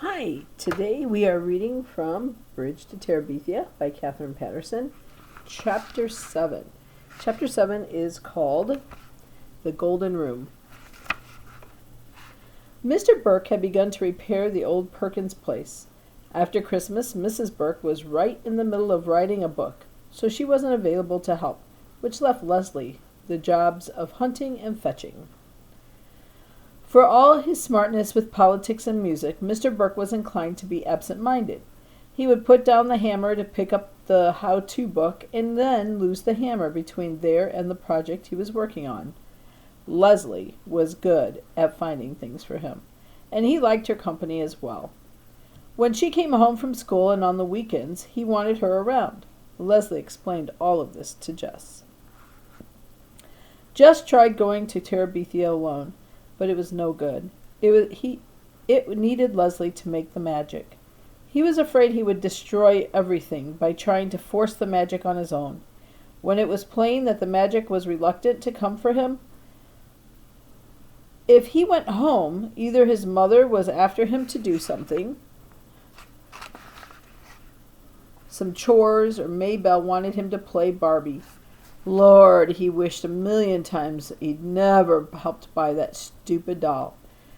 Hi, today we are reading from Bridge to Terabithia by Katherine Paterson, Chapter 7. Chapter 7 is called The Golden Room. Mr. Burke had begun to repair the old Perkins place. After Christmas, Mrs. Burke was right in the middle of writing a book, so she wasn't available to help, which left Leslie the jobs of hunting and fetching. For all his smartness with politics and music, Mr. Burke was inclined to be absent-minded. He would put down the hammer to pick up the how-to book and then lose the hammer between there and the project he was working on. Leslie was good at finding things for him, and he liked her company as well. When she came home from school and on the weekends, he wanted her around. Leslie explained all of this to Jess. Jess tried going to Terabithia alone, but it was no good. It needed Leslie to make the magic. He was afraid he would destroy everything by trying to force the magic on his own. When it was plain that the magic was reluctant to come for him, if he went home, either his mother was after him to do something, some chores, or Maybelle wanted him to play Barbie. Lord, he wished a million times he'd never helped buy that stupid doll.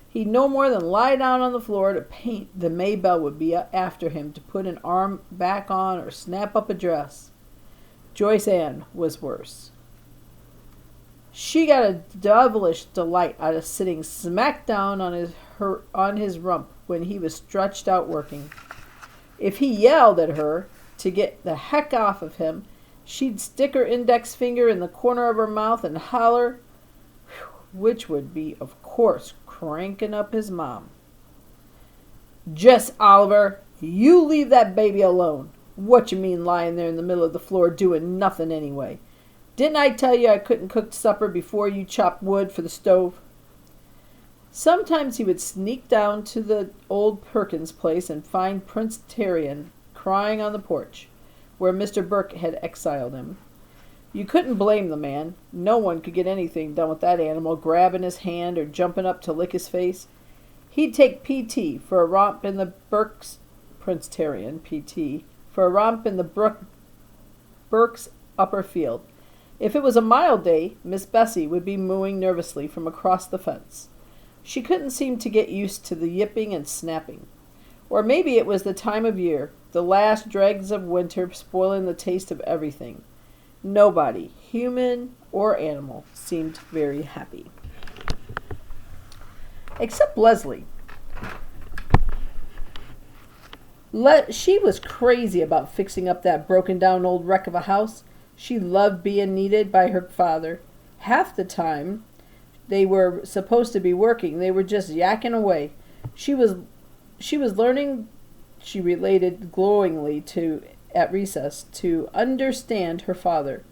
He'd no more than lie down on the floor to paint than Maybelle would be after him to put an arm back on or snap up a dress. Joyce Ann was worse. She got a devilish delight out of sitting smack down on his rump when he was stretched out working. If he yelled at her to get the heck off of him, she'd stick her index finger in the corner of her mouth and holler, which would be, of course, cranking up his mom. "Jess Oliver, you leave that baby alone. What you mean lying there in the middle of the floor doing nothing anyway? Didn't I tell you I couldn't cook supper before you chopped wood for the stove?" Sometimes he would sneak down to the old Perkins place and find Prince Terrian crying on the porch, where Mr. Burke had exiled him. You couldn't blame the man. No one could get anything done with that animal grabbing his hand or jumping up to lick his face. He'd take P.T. for a romp in the Prince Terrian, P.T., for a romp in the Burke's upper field. If it was a mild day, Miss Bessie would be mooing nervously from across the fence. She couldn't seem to get used to the yipping and snapping. Or maybe it was the time of year, the last dregs of winter spoiling the taste of everything. Nobody, human or animal, seemed very happy. Except Leslie. She was crazy about fixing up that broken-down old wreck of a house. She loved being needed by her father. Half the time they were supposed to be working, they were just yakking away. She was learning, she related glowingly at recess, to understand her father.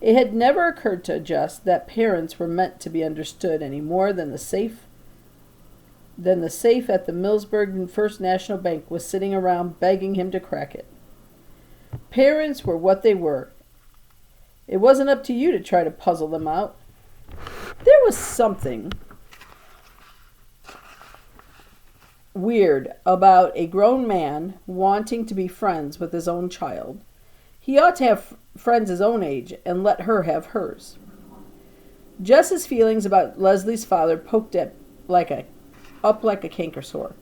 It had never occurred to Jess that parents were meant to be understood any more than the safe at the Millsburg First National Bank was sitting around begging him to crack it. Parents were what they were. It wasn't up to you to try to puzzle them out. There was something weird about a grown man wanting to be friends with his own child. He ought to have friends his own age and let her have hers. Jess's feelings about Leslie's father poked up like a canker sore.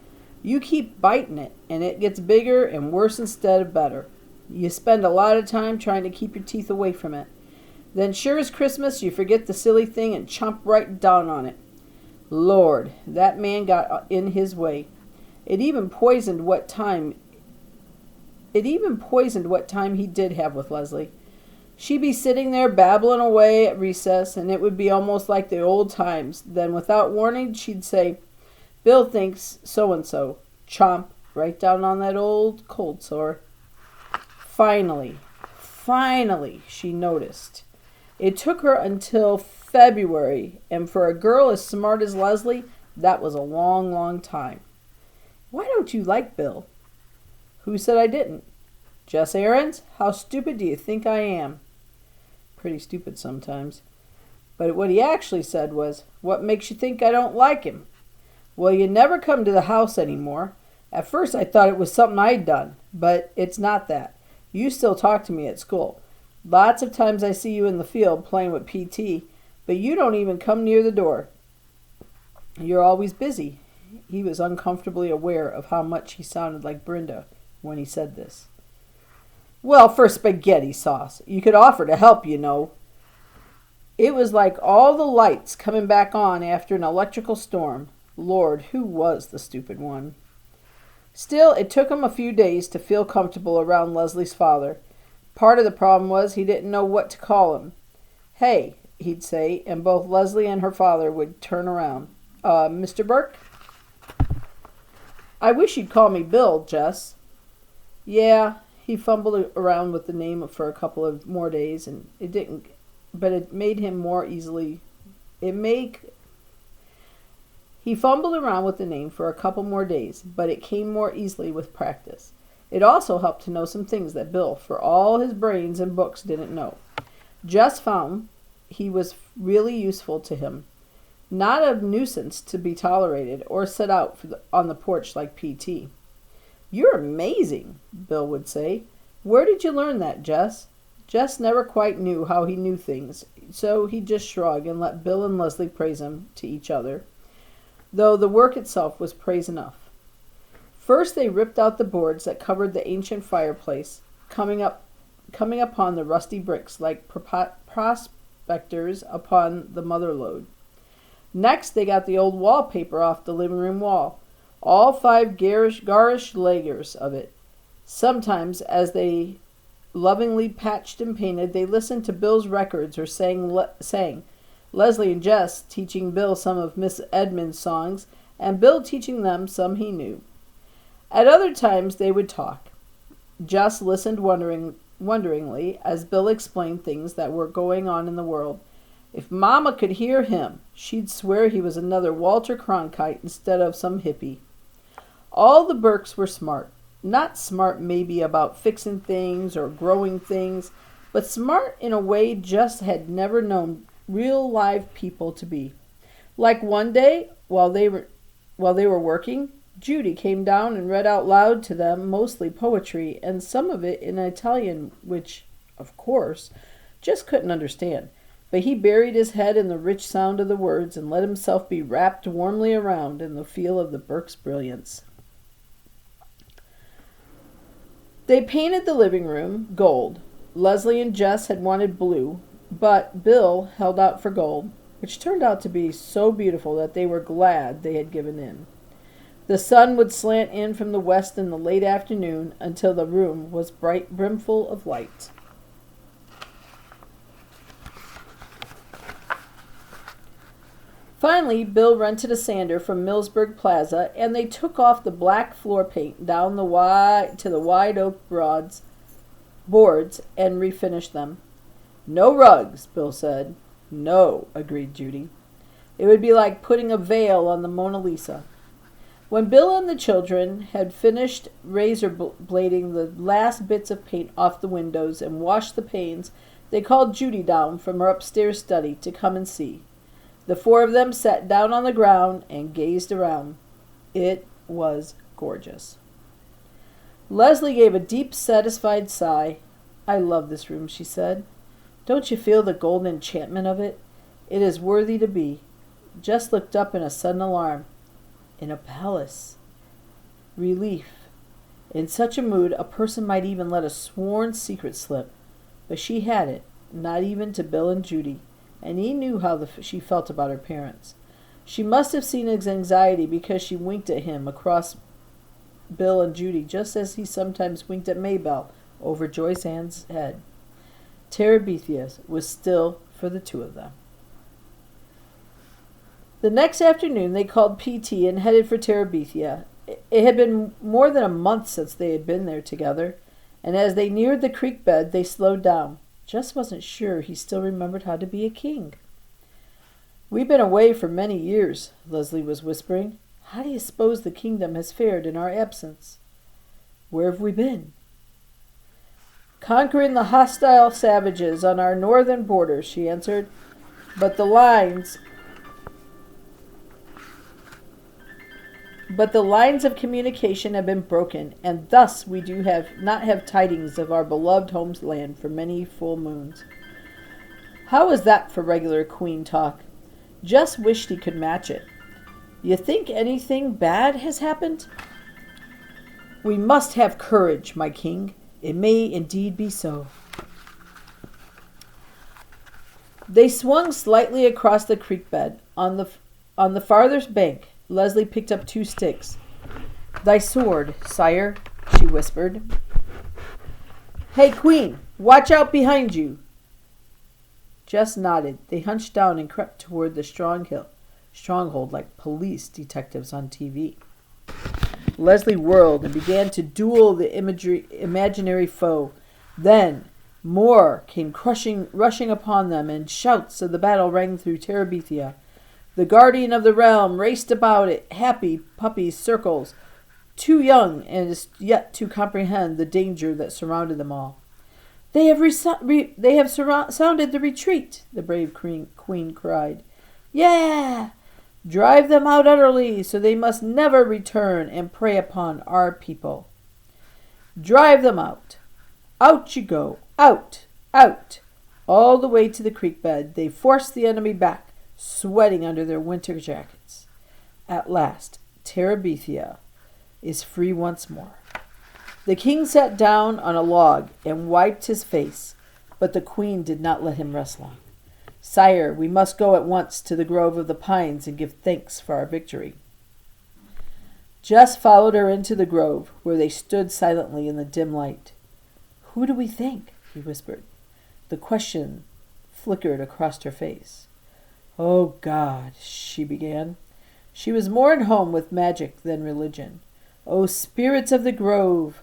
You keep biting it, and it gets bigger and worse instead of better. You spend a lot of time trying to keep your teeth away from it. Then sure as Christmas, you forget the silly thing and chomp right down on it. Lord, that man got in his way. It even poisoned what time he did have with Leslie. She'd be sitting there babbling away at recess, and it would be almost like the old times. Then, without warning, she'd say, "Bill thinks so-and-so." Chomp, right down on that old cold sore. Finally, she noticed. It took her until February, and for a girl as smart as Leslie, that was a long, long time. "Why don't you like Bill?" "Who said I didn't?" "Jess Ahrens, how stupid do you think I am?" Pretty stupid sometimes. But what he actually said was, "What makes you think I don't like him?" "Well, you never come to the house anymore. At first I thought it was something I'd done, but it's not that. You still talk to me at school. Lots of times I see you in the field playing with PT, but you don't even come near the door. You're always busy." He was uncomfortably aware of how much he sounded like Brenda when he said this. "Well, for spaghetti sauce. You could offer to help, you know." It was like all the lights coming back on after an electrical storm. Lord, who was the stupid one? Still, it took him a few days to feel comfortable around Leslie's father. Part of the problem was he didn't know what to call him. "Hey," he'd say, and both Leslie and her father would turn around. Mr. Burke?" "I wish you'd call me Bill, Jess." "Yeah." He fumbled around with the name for a couple of more days, and it made him more easily. He fumbled around with the name for a couple more days, but it came more easily with practice. It also helped to know some things that Bill, for all his brains and books, didn't know. Jess found he was really useful to him. Not a nuisance to be tolerated or set out on the porch like PT. "You're amazing," Bill would say. "Where did you learn that, Jess?" Jess never quite knew how he knew things, so he just shrugged and let Bill and Leslie praise him to each other, though the work itself was praise enough. First they ripped out the boards that covered the ancient fireplace, coming upon the rusty bricks like prospectors upon the mother lode. Next they got the old wallpaper off the living room wall, all 5 garish layers of it. Sometimes, as they lovingly patched and painted, they listened to Bill's records or sang. Leslie and Jess teaching Bill some of Miss Edmund's songs, and Bill teaching them some he knew. At other times they would talk. Jess listened wonderingly as Bill explained things that were going on in the world. If Mama could hear him, she'd swear he was another Walter Cronkite instead of some hippie. All the Burkes were smart. Not smart maybe about fixing things or growing things, but smart in a way Jess had never known real live people to be. Like one day, while they were working, Judy came down and read out loud to them mostly poetry, and some of it in Italian, which, of course, Jess couldn't understand. But he buried his head in the rich sound of the words and let himself be wrapped warmly around in the feel of the Burke's brilliance. They painted the living room gold. Leslie and Jess had wanted blue, but Bill held out for gold, which turned out to be so beautiful that they were glad they had given in. The sun would slant in from the west in the late afternoon until the room was bright, brimful of light. Finally, Bill rented a sander from Millsburg Plaza, and they took off the black floor paint down to the wide oak boards and refinished them. "No rugs," Bill said. "No," agreed Judy. "It would be like putting a veil on the Mona Lisa." When Bill and the children had finished razor blading the last bits of paint off the windows and washed the panes, they called Judy down from her upstairs study to come and see. The 4 of them sat down on the ground and gazed around. It was gorgeous. Leslie gave a deep, satisfied sigh. "I love this room," she said. "Don't you feel the golden enchantment of it? It is worthy to be." Jess looked up in a sudden alarm. In a palace. Relief. In such a mood, a person might even let a sworn secret slip. But she had it, not even to Bill and Judy, and he knew how she felt about her parents. She must have seen his anxiety because she winked at him across Bill and Judy, just as he sometimes winked at Maybelle over Joyce Ann's head. Terabithia was still for the 2 of them. The next afternoon they called PT and headed for Terabithia. It had been more than a month since they had been there together, and as they neared the creek bed they slowed down. Jess wasn't sure he still remembered how to be a king. "We've been away for many years," Leslie was whispering. "How do you suppose the kingdom has fared in our absence?" "Where have we been?" "Conquering the hostile savages on our northern borders," she answered. "But the lines But the lines of communication have been broken, and thus we do not have tidings of our beloved homeland for many full moons. How is that for regular queen talk? Just wished he could match it. You think anything bad has happened? We must have courage, my king. It may indeed be so. They swung slightly across the creek bed. On the farthest bank, Leslie picked up 2 sticks. Thy sword, sire, she whispered. Hey, queen, watch out behind you. Jess nodded. They hunched down and crept toward the stronghold like police detectives on TV. Leslie whirled and began to duel the imaginary foe. Then more came rushing upon them, and shouts of the battle rang through Terabithia. The guardian of the realm raced about it, happy puppy circles, too young and yet to comprehend the danger that surrounded them all. They have sounded the retreat, the brave queen cried. Yeah! Drive them out utterly, so they must never return and prey upon our people. Drive them out. Out you go. Out. Out. All the way to the creek bed, they forced the enemy back, sweating under their winter jackets. At last, Terabithia is free once more. The king sat down on a log and wiped his face, but the queen did not let him rest long. Sire, we must go at once to the grove of the pines and give thanks for our victory. Jess followed her into the grove, where they stood silently in the dim light. Who do we thank? He whispered. The question flickered across her face. Oh, God, she began. She was more at home with magic than religion. O spirits of the grove,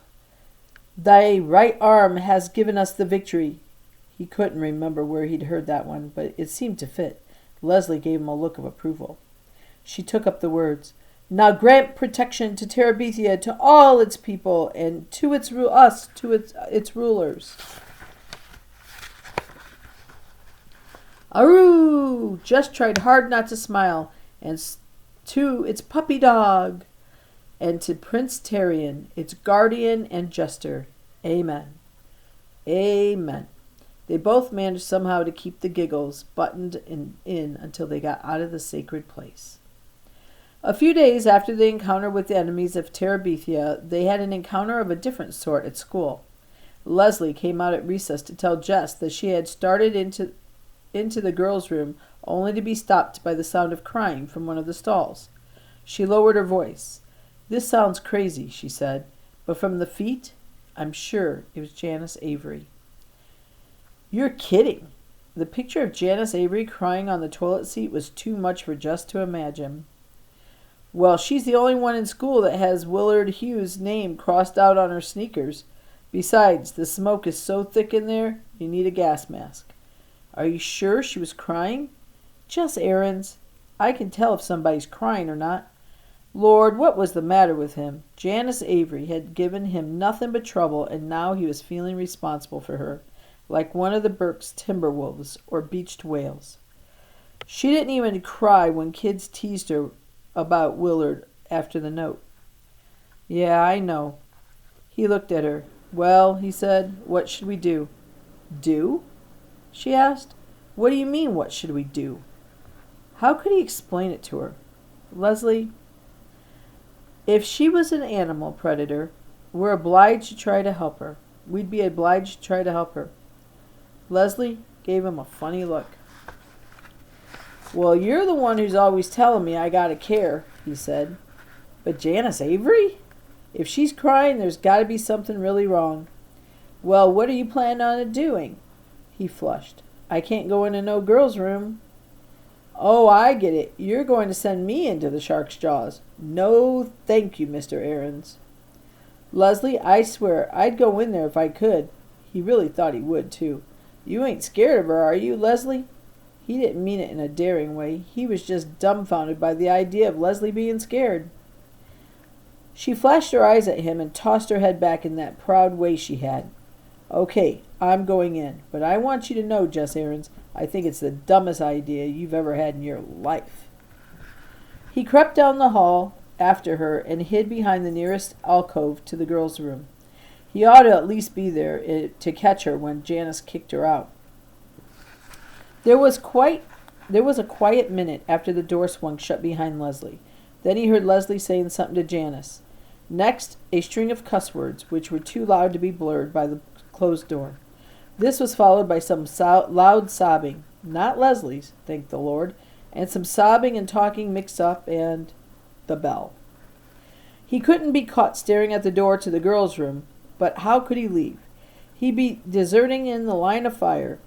thy right arm has given us the victory. He couldn't remember where he'd heard that one, but it seemed to fit. Leslie gave him a look of approval. She took up the words. Now grant protection to Terabithia, to all its people, and to its rulers. Aroo! Just tried hard not to smile. And to its puppy dog, and to Prince Terrian, its guardian and jester. Amen. Amen. They both managed somehow to keep the giggles buttoned in until they got out of the sacred place. A few days after the encounter with the enemies of Terabithia, they had an encounter of a different sort at school. Leslie came out at recess to tell Jess that she had started into the girls' room only to be stopped by the sound of crying from one of the stalls. She lowered her voice. This sounds crazy, she said, but from the feet, I'm sure it was Janice Avery. You're kidding. The picture of Janice Avery crying on the toilet seat was too much for Jess to imagine. Well, she's the only one in school that has Willard Hughes' name crossed out on her sneakers. Besides, the smoke is so thick in there, you need a gas mask. Are you sure she was crying? Just errands. I can tell if somebody's crying or not. Lord, what was the matter with him? Janice Avery had given him nothing but trouble, and now he was feeling responsible for her, like one of the Burke's timberwolves or beached whales. She didn't even cry when kids teased her about Willard after the note. Yeah, I know. He looked at her. Well, he said, what should we do? Do? She asked. What do you mean, what should we do? How could he explain it to her? Leslie, if she was an animal predator, we're obliged to try to help her. We'd be obliged to try to help her. Leslie gave him a funny look. Well, you're the one who's always telling me I gotta care, he said. But Janice Avery? If she's crying, there's gotta be something really wrong. Well, what are you planning on doing? He flushed. I can't go into no girl's room. Oh, I get it. You're going to send me into the shark's jaws. No, thank you, Mr. Aarons. Leslie, I swear, I'd go in there if I could. He really thought he would, too. You ain't scared of her, are you, Leslie? He didn't mean it in a daring way. He was just dumbfounded by the idea of Leslie being scared. She flashed her eyes at him and tossed her head back in that proud way she had. Okay, I'm going in, but I want you to know, Jess Aarons, I think it's the dumbest idea you've ever had in your life. He crept down the hall after her and hid behind the nearest alcove to the girls' room. He ought to at least be there to catch her when Janice kicked her out. There was a quiet minute after the door swung shut behind Leslie. Then he heard Leslie saying something to Janice. Next, a string of cuss words, which were too loud to be blurred by the closed door. This was followed by some loud sobbing, not Leslie's, thank the Lord, and some sobbing and talking mixed up, and the bell. He couldn't be caught staring at the door to the girls' room, but how could he leave? He'd be deserting in the line of fire.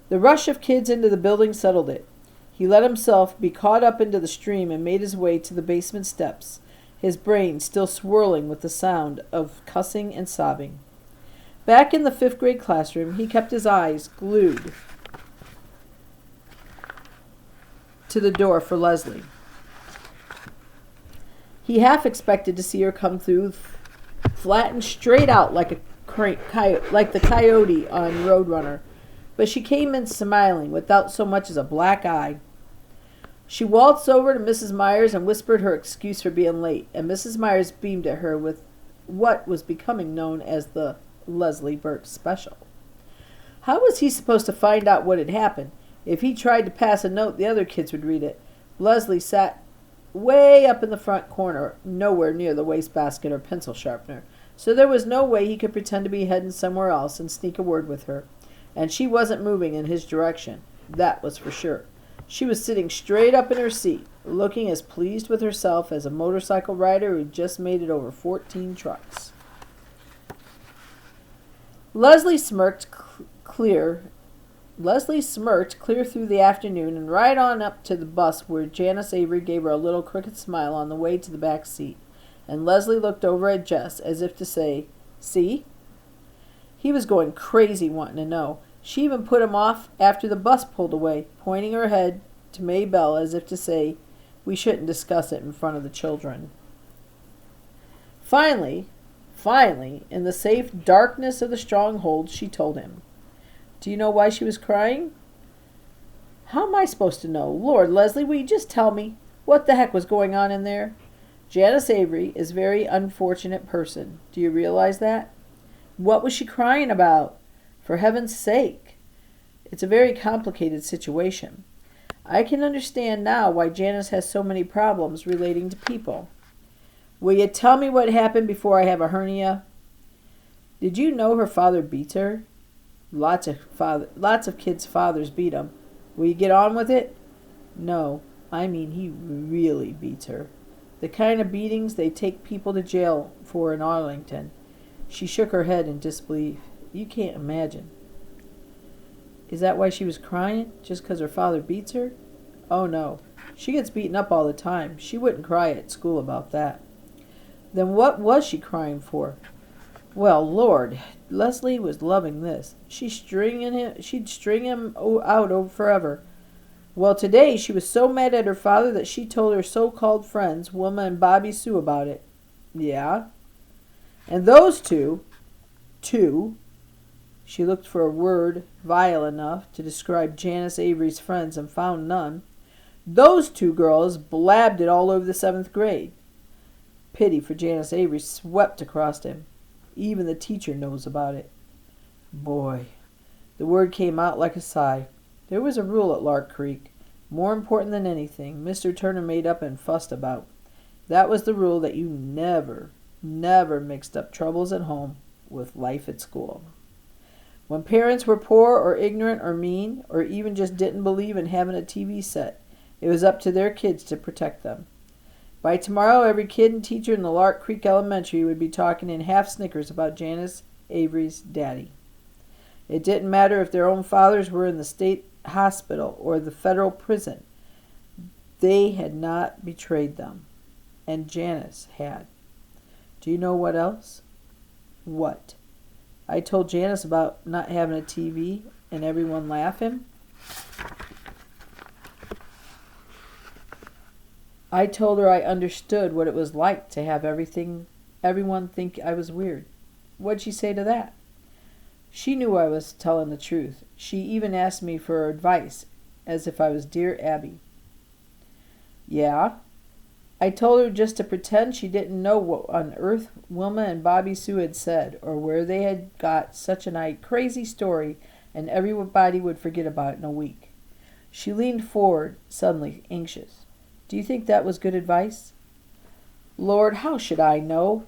The rush of kids into the building settled it. He let himself be caught up into the stream and made his way to the basement steps, his brain still swirling with the sound of cussing and sobbing. Back in the 5th grade classroom, he kept his eyes glued to the door for Leslie. He half expected to see her come through, flattened straight out like the coyote on Roadrunner, but she came in smiling, without so much as a black eye. She waltzed over to Mrs. Myers and whispered her excuse for being late, and Mrs. Myers beamed at her with what was becoming known as the Leslie Burt special. How was he supposed to find out what had happened? If he tried to pass a note, the other kids would read it. Leslie sat way up in the front corner, nowhere near the wastebasket or pencil sharpener, so there was no way he could pretend to be heading somewhere else and sneak a word with her. And she wasn't moving in his direction, that was for sure. She was sitting straight up in her seat, looking as pleased with herself as a motorcycle rider who just made it over 14 trucks. Leslie smirked clear through the afternoon and right on up to the bus, where Janice Avery gave her a little crooked smile on the way to the back seat, and Leslie looked over at Jess as if to say, "See?" He was going crazy wanting to know. She even put him off after the bus pulled away, pointing her head to Maybelle as if to say, "We shouldn't discuss it in front of the children." Finally, in the safe darkness of the stronghold, she told him. Do you know why she was crying? How am I supposed to know? Lord, Leslie, will you just tell me what the heck was going on in there? Janice Avery is a very unfortunate person. Do you realize that? What was she crying about? For heaven's sake. It's a very complicated situation. I can understand now why Janice has so many problems relating to people. Will you tell me what happened before I have a hernia? Did you know her father beats her? Lots of kids' fathers beat them. Will you get on with it? No, I mean he really beats her. The kind of beatings they take people to jail for in Arlington. She shook her head in disbelief. You can't imagine. Is that why she was crying? Just because her father beats her? Oh, no. She gets beaten up all the time. She wouldn't cry at school about that. Then what was she crying for? Well, Lord, Leslie was loving this. She'd string him out forever. Well, today she was so mad at her father that she told her so-called friends, Wilma and Bobby Sue, about it. Yeah? And those two, she looked for a word vile enough to describe Janice Avery's friends and found none. Those two girls blabbed it all over the 7th grade. Pity for Janice Avery swept across him. Even the teacher knows about it. Boy, the word came out like a sigh. There was a rule at Lark Creek, more important than anything, Mr. Turner made up and fussed about. That was the rule that you never mixed up troubles at home with life at school. When parents were poor or ignorant or mean, or even just didn't believe in having a TV set, it was up to their kids to protect them. By tomorrow, every kid and teacher in the Lark Creek Elementary would be talking in half snickers about Janice Avery's daddy. It didn't matter if their own fathers were in the state hospital or the federal prison. They had not betrayed them. And Janice had. Do you know what else? What? I told Janice about not having a TV and everyone laughing. I told her I understood what it was like to have everyone think I was weird. What'd she say to that? She knew I was telling the truth. She even asked me for advice, as if I was dear Abby. Yeah? I told her just to pretend she didn't know what on earth Wilma and Bobby Sue had said, or where they had got such a crazy story, and everybody would forget about it in a week. She leaned forward, suddenly anxious. Do you think that was good advice? Lord, how should I know?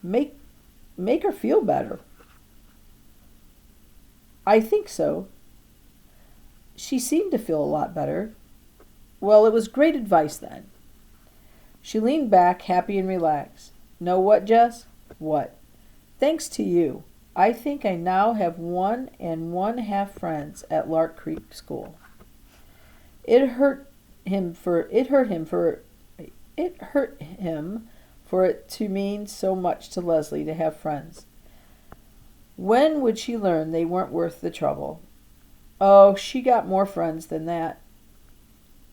Make her feel better. I think so. She seemed to feel a lot better. Well, it was great advice then. She leaned back, happy and relaxed. Know what, Jess? What? Thanks to you, I think I now have 1½ friends at Lark Creek School. It hurt him for it to mean so much to Leslie to have friends. When would she learn they weren't worth the trouble? Oh, she got more friends than that.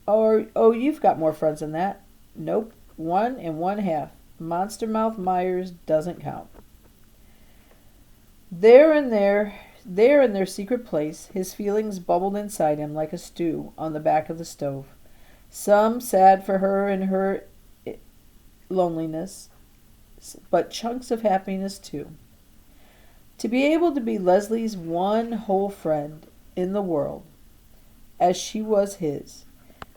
Oh, you've got more friends than that. Nope, 1½ Monster Mouth Myers doesn't count. There in their secret place, his feelings bubbled inside him like a stew on the back of the stove. Some sad for her and her loneliness, but chunks of happiness too. To be able to be Leslie's one whole friend in the world, as she was his,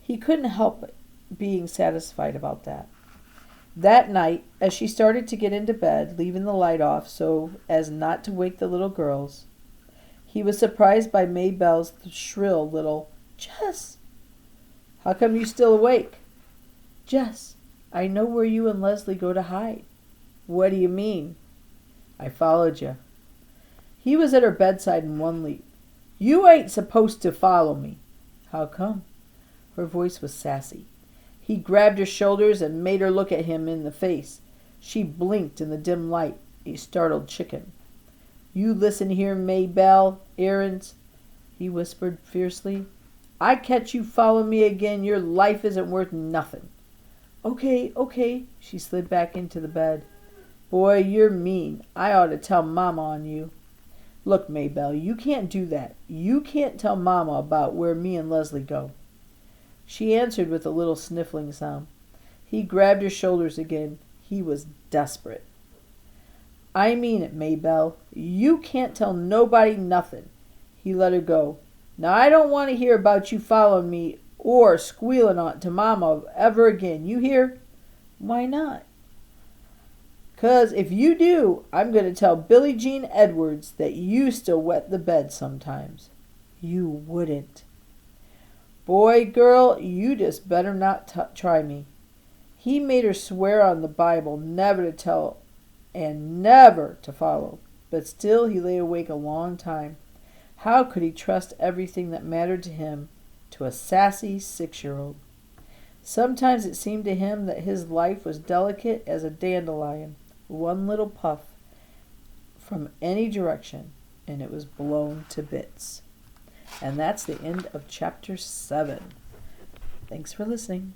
he couldn't help but being satisfied about that. That night, as she started to get into bed, leaving the light off so as not to wake the little girls, he was surprised by Maybelle's shrill little, Jess! How come you still awake? Jess, I know where you and Leslie go to hide. What do you mean? I followed you. He was at her bedside in one leap. You ain't supposed to follow me. How come? Her voice was sassy. He grabbed her shoulders and made her look at him in the face. She blinked in the dim light, a startled chicken. You listen here, Maybelle, Aarons, he whispered fiercely. I catch you following me again, your life isn't worth nothing. Okay, she slid back into the bed. Boy, you're mean. I ought to tell Mama on you. Look, Maybelle, you can't do that. You can't tell Mama about where me and Leslie go. She answered with a little sniffling sound. He grabbed her shoulders again. He was desperate. I mean it, Maybelle. You can't tell nobody nothing. He let her go. Now I don't want to hear about you following me or squealing on to Mama ever again. You hear? Why not? 'Cause if you do, I'm going to tell Billie Jean Edwards that you still wet the bed sometimes. You wouldn't. Boy, girl, you just better not try me. He made her swear on the Bible never to tell and never to follow. But still he lay awake a long time. How could he trust everything that mattered to him to a sassy 6-year-old? Sometimes it seemed to him that his life was delicate as a dandelion, one little puff from any direction, and it was blown to bits. And that's the end of chapter 7. Thanks for listening.